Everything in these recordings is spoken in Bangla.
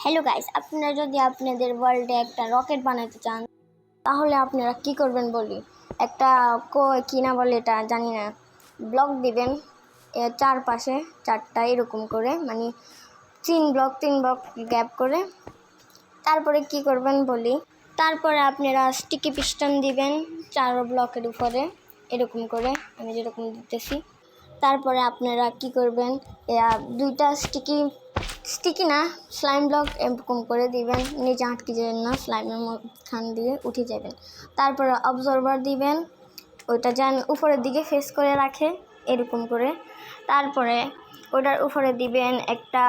হ্যালো গাইস, আপনারা যদি আপনাদের ওয়ার্ল্ডে একটা রকেট বানাতে চান তাহলে আপনারা কি করবেন বলি। একটা কি না বলে এটা জানি না, ব্লক দিবেন এর চারপাশে চারটা এরকম করে, মানে তিন ব্লক গ্যাপ করে। তারপরে কি করবেন বলি, তারপরে আপনারা স্টিকি পিস্টন দিবেন 4 ব্লকের উপরে এরকম করে, আমি যেরকম দিতেছি। তারপরে আপনারা কি করবেন, দুইটা স্টিকি না স্লাইম ব্লক এরকম করে দিবেন, নিচে আটকে যাবেন না, স্লাইমের মাঝখান দিয়ে উঠে যাবেন। তারপরে অবজারভার দিবেন, ওইটা যেন উপরের দিকে ফেস করে রাখে এরকম করে। তারপরে ওটার উপরে দিবেন একটা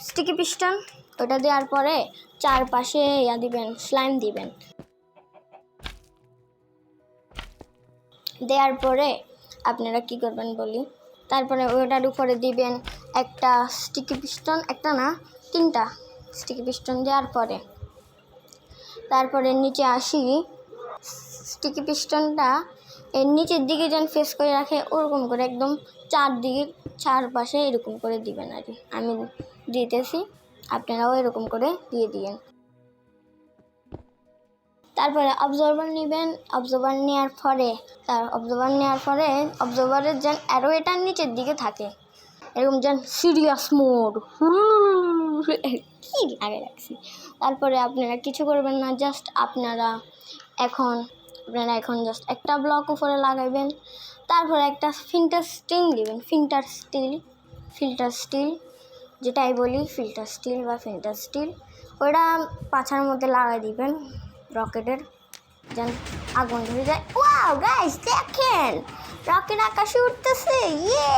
স্টিকি পিস্টন, ওটা দেওয়ার পরে চারপাশে দিবেন স্লাইম দিবেন। দেওয়ার পরে আপনারা কি করবেন বলি, তারপরে ওটার উপরে দিবেন একটা স্টিকি পিস্টন, একটা না 3টা স্টিকি পিস্টন দেওয়ার পরে তারপরে নিচে আসি, স্টিকি পিস্টনটা এর নিচের দিকে যেন ফেস করে রাখে ওরকম করে একদম চারপাশে এরকম করে দিবেন। আর কি আমি দিতেছি, আপনারাও এরকম করে দিয়ে দিবেন। তারপরে অবজারভার নেবেন, অবজারভার নেওয়ার পরে অবজারভারের যেন অ্যারো এটার নিচের দিকে থাকে এরকম, যেন সিরিয়াস মোড কি লাগে রাখছি। তারপরে আপনারা কিছু করবেন না, জাস্ট আপনারা এখন জাস্ট একটা ব্লক উপরে লাগাইবেন। তারপরে একটা ফিল্টার স্টিল দিবেন, ফিল্টার স্টিল যেটাই বলি, ফিল্টার স্টিল ওটা পাছার মধ্যে লাগাই দিবেন রকেটের, যেন আগুন ধরে যায়। ওয়াও গাইস, দেখেন রকেট আকাশে উঠতেছে, ইয়ে!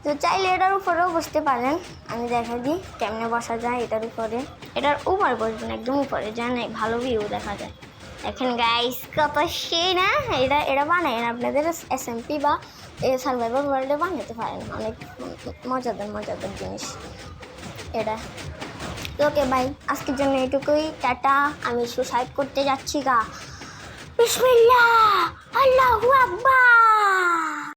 তো চাইলে এটার উপরেও বসতে পারেন, আমি দেখা দিই কেমনে বসা যায় এটার উপরে। এটার উপরে বসবেন, একদম উপরে, যেন ভালো ভিউ দেখা যায়। দেখেন গাইস কত সেই না, এটা বানায় আপনাদের SMP বা সার্ভাইভাল ওয়ার্ল্ডে বানাতে পারেন, অনেক মজাদার জিনিস এটা। ওকে বাই, আজকের জন্য এটুকুই, টাটা। আমি সুসাইড করতে যাচ্ছি গা, বিসমিল্লাহ, আল্লাহু আকবার।